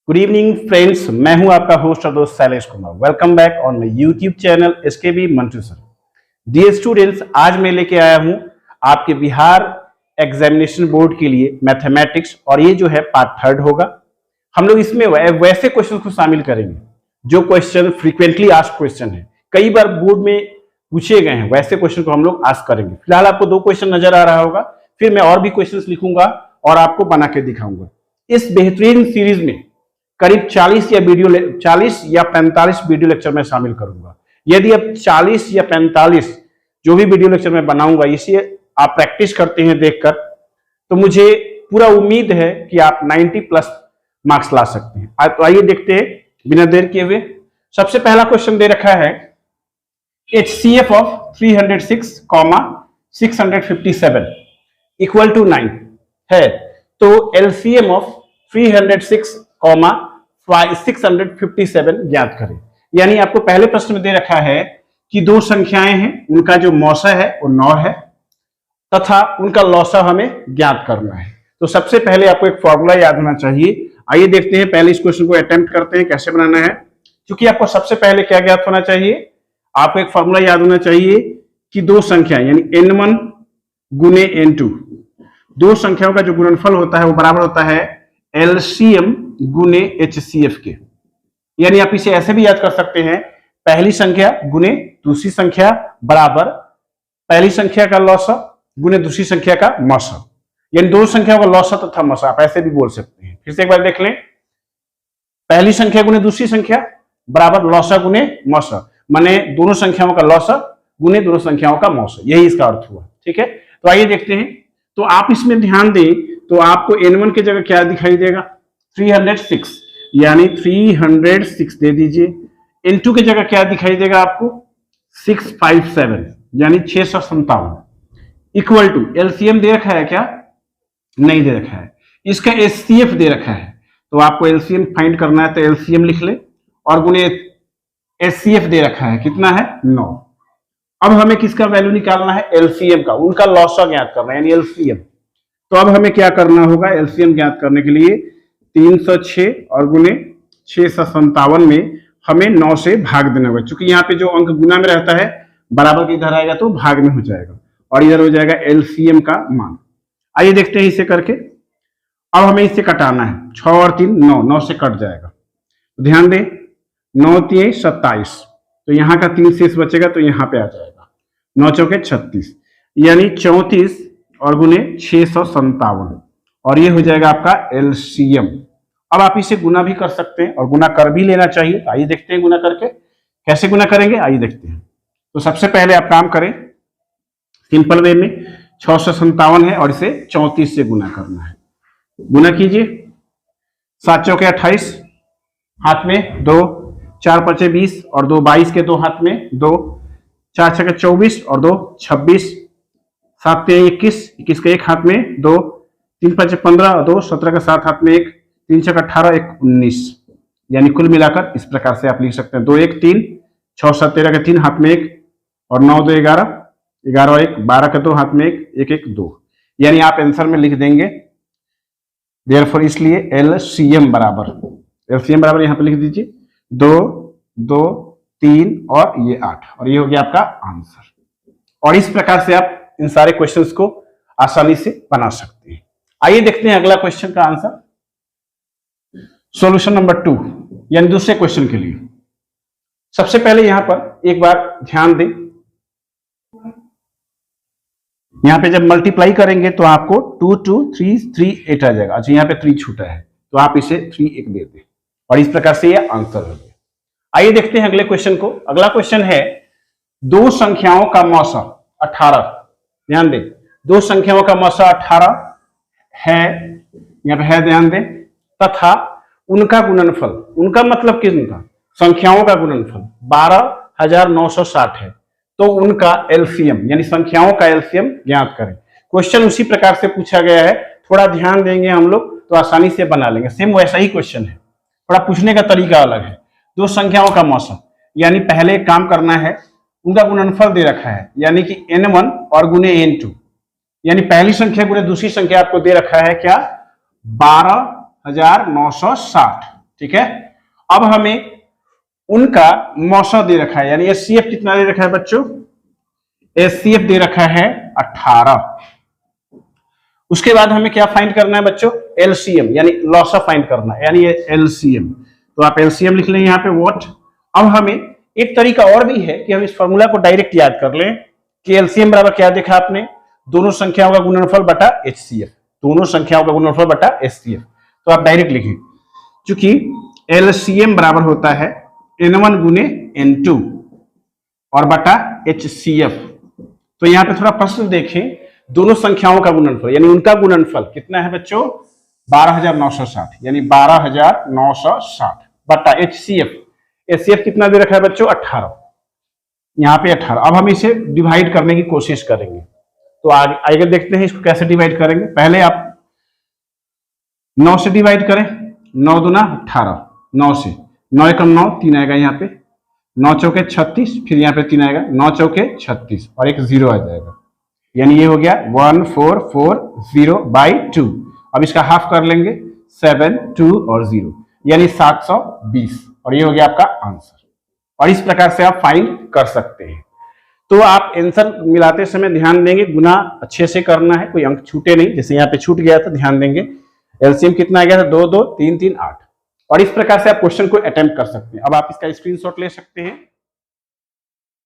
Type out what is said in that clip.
Good evening friends, मैं हूं आपका होस्ट और दोस्त Shailesh Kumar. Welcome back on my YouTube channel SKB Mantu sir. Dear students, आज मैं लेके आया हूं आपके बिहार एग्जामिनेशन बोर्ड के लिए मैथमेटिक्स, और ये जो है पार्ट थर्ड होगा। हम लोग इसमें वैसे क्वेश्चन को शामिल करेंगे जो क्वेश्चन फ्रीक्वेंटली आस्क्ड क्वेश्चन है, कई बार बोर्ड में पूछे गए हैं, वैसे क्वेश्चन को हम लोग आस्क करेंगे। फिलहाल आपको दो क्वेश्चन नजर आ रहा होगा, फिर मैं और भी क्वेश्चन लिखूंगा और आपको बना के दिखाऊंगा। इस बेहतरीन सीरीज में करीब 40 या 45 वीडियो लेक्चर में शामिल करूंगा। यदि अब 40 या 45 जो भी वीडियो लेक्चर में बनाऊंगा, इसे आप प्रैक्टिस करते हैं देखकर, तो मुझे पूरा उम्मीद है कि आप 90 प्लस मार्क्स ला सकते हैं। तो आइए देखते हैं बिना देर किए हुए। सबसे पहला क्वेश्चन दे रखा है HCF ऑफ 306, 657 इक्वल टू 9 है, तो LCM ऑफ 306, 657 ज्ञात करें। यानी आपको पहले प्रश्न में दे रखा है कि दो संख्याएं हैं, उनका जो मौसा है वो 9 है तथा उनका लौसा हमें ज्ञात करना है। तो सबसे पहले आपको एक फॉर्मूला याद होना चाहिए। आइए देखते हैं, पहले इस क्वेश्चन को अटेम्प्ट करते हैं कैसे बनाना है। क्योंकि आपको सबसे पहले क्या ज्ञात होना चाहिए, आपको एक फॉर्मूला याद होना चाहिए कि दो संख्या यानी n1 गुने n2, दो संख्याओं का जो गुणनफल होता है वो बराबर होता है LCM गुने HCF के। यानी आप इसे ऐसे भी याद कर सकते हैं, पहली संख्या गुने दूसरी संख्या बराबर पहली संख्या का लौसा गुने दूसरी संख्या का मौसा, यानी दो संख्याओं का लौसा तथा मौसा, आप ऐसे भी बोल सकते हैं। फिर से एक बार देख लें, पहली संख्या गुने दूसरी संख्या बराबर लौसा गुने मौसा, माने दोनों संख्याओं का लौसा गुने दोनों संख्याओं का मौसा, यही इसका अर्थ हुआ। ठीक है, तो आइए देखते हैं। तो आप इसमें ध्यान दें तो आपको n1 की जगह क्या दिखाई देगा, 306, यानी 306 दे दीजिए। n2 की जगह क्या दिखाई देगा आपको, 657, यानी 657 इक्वल टू LCM दे रखा है क्या, नहीं दे रखा है। इसका HCF दे रखा है, तो आपको LCM फाइंड करना है तो LCM लिख ले, और गुने HCF दे रखा है, कितना है 9। अब हमें किसका वैल्यू निकालना है, LCM का, उनका लौसा ज्ञात करना है यानी LCM। तो अब हमें क्या करना होगा, LCM ज्ञात करने के लिए 306 और गुने 657 में हमें 9 से भाग देना होगा। क्योंकि यहाँ पे जो अंक गुना में रहता है बराबर के इधर आएगा तो भाग में हो जाएगा, और इधर हो जाएगा LCM का मान। आइए देखते हैं इसे करके। अब हमें इसे कटाना है, 6 और 3 9, 9 से कट जाएगा। तो ध्यान दें, 9 3 27, तो यहाँ का 3 शेष बचेगा तो यहाँ पे आ जाएगा, 9 चौके 36, यानी 34 और गुने 657, और ये हो जाएगा आपका LCM। अब आप इसे गुना भी कर सकते हैं और गुना कर भी लेना चाहिए। तो आइए देखते हैं गुना करके कैसे गुना करेंगे, आइए देखते हैं। तो सबसे पहले आप काम करें सिंपल वे में, 657 है और इसे 34 से गुना करना है। गुना कीजिए, 7 चौके 28, हाथ में 2, 4 5 20 और 2 22 के 2 हाथ में 2, 4 6 24 और 2 26, 7 3 21, 21 के 1 हाथ में 2, 3 5 15 और 2 17 का 7 हाथ में 1, 3 6 18, 1 19, यानी कुल मिलाकर इस प्रकार से आप लिख सकते हैं 2 1 3, 6 7 13 के 3 हाथ में 1, और 9 2 11, 11 और 1 12 के 2 हाथ में 1, 1 1 2, यानी आप आंसर में लिख देंगे देयरफॉर, इसलिए LCM बराबर यहाँ पे लिख दीजिए 2 2 3 और ये 8, और ये हो गया आपका आंसर। और इस प्रकार से आप इन सारे क्वेश्चंस को आसानी से बना सकते हैं। आइए देखते हैं अगला क्वेश्चन का आंसर, सॉल्यूशन नंबर 2, यानी दूसरे क्वेश्चन के लिए। सबसे पहले यहां पर एक बार ध्यान दें, यहां पे जब मल्टीप्लाई करेंगे तो आपको 2 2 3 3 8 आ जाएगा। अच्छा, यहाँ पे 3 छूटा है तो आप इसे 3 1 दे दें, और इस प्रकार से यह आंसर हो गया। आइए देखते हैं अगले क्वेश्चन को। अगला क्वेश्चन है दो संख्याओं का मौसा 18। ध्यान दें, दो संख्याओं का मौसा 18 है, यहाँ पे है, ध्यान दें, तथा उनका गुणनफल, उनका मतलब किसका, संख्याओं का गुणनफल 12960 है, तो उनका LCM यानी संख्याओं का LCM ज्ञात करें। क्वेश्चन उसी प्रकार से पूछा गया है, थोड़ा ध्यान देंगे हम लोग तो आसानी से बना लेंगे। सेम वैसा ही क्वेश्चन है, थोड़ा पूछने का तरीका अलग है। दो संख्याओं का मौसा, यानी पहले एक काम करना है, उनका गुणनफल दे रखा है यानी कि n1 और गुने n2, यानी पहली संख्या गुने दूसरी संख्या आपको दे रखा है क्या, 12960, ठीक है। अब हमें उनका मौसा दे रखा है, यानी एचसीएफ कितना दे रखा है बच्चों, एचसीएफ दे रखा है 18। उसके बाद हमें क्या फाइंड करना है बच्चों, एलसीएम यानी लॉसा फाइंड करना है, यानी एलसीएम। तो आप एलसीएम लिख लें यहाँ पे व्हाट। अब हमें एक तरीका और भी है कि हम इस फॉर्मूला को डायरेक्ट याद कर लें कि एलसीएम बराबर क्या देखा आपने, दोनों संख्याओं का गुणनफल बटा एचसीएफ, दोनों संख्याओं का गुणनफल बटा एचसीएफ। तो आप डायरेक्ट लिखें, क्योंकि एलसीएम बराबर होता है n1 गुने n2 और बटा HCF। तो यहाँ पे थोड़ा प्रश्न देखें, दोनों संख्याओं का गुणनफल यानी उनका गुणनफल कितना है बच्चों, 12,960, यानी 12,960 बटा HCF। HCF कितना दे रखा है बच्चों, 18, यहाँ पे 18। अब हम इसे डिवाइड करने की कोशिश करेंगे, तो आगे देखते हैं इसको कैसे डिवाइड करेंगे। पहले आप 9 से डिवाइड करें, 9 दूना 18, 9 से 9 एकम 9, 3 आएगा यहाँ पे, 9 चौके 36, फिर यहाँ पे 3 आएगा, 9 चौके 36 और एक 0 आ जाएगा, यानी ये हो गया 1440/2। अब इसका हाफ कर लेंगे, 7, 2 और 0, यानी 720, और ये हो गया आपका आंसर। और इस प्रकार से आप फाइंड कर सकते हैं। तो आप आंसर मिलाते समय ध्यान देंगे, गुना अच्छे से करना है, कोई अंक छूटे नहीं, जैसे यहाँ पे छूट गया था, ध्यान देंगे। एलसीएम कितना आ गया था, 2, 2, 3, 3, 8। और इस प्रकार से आप क्वेश्चन को अटेम्प्ट कर सकते हैं। अब आप इसका स्क्रीनशॉट ले सकते हैं।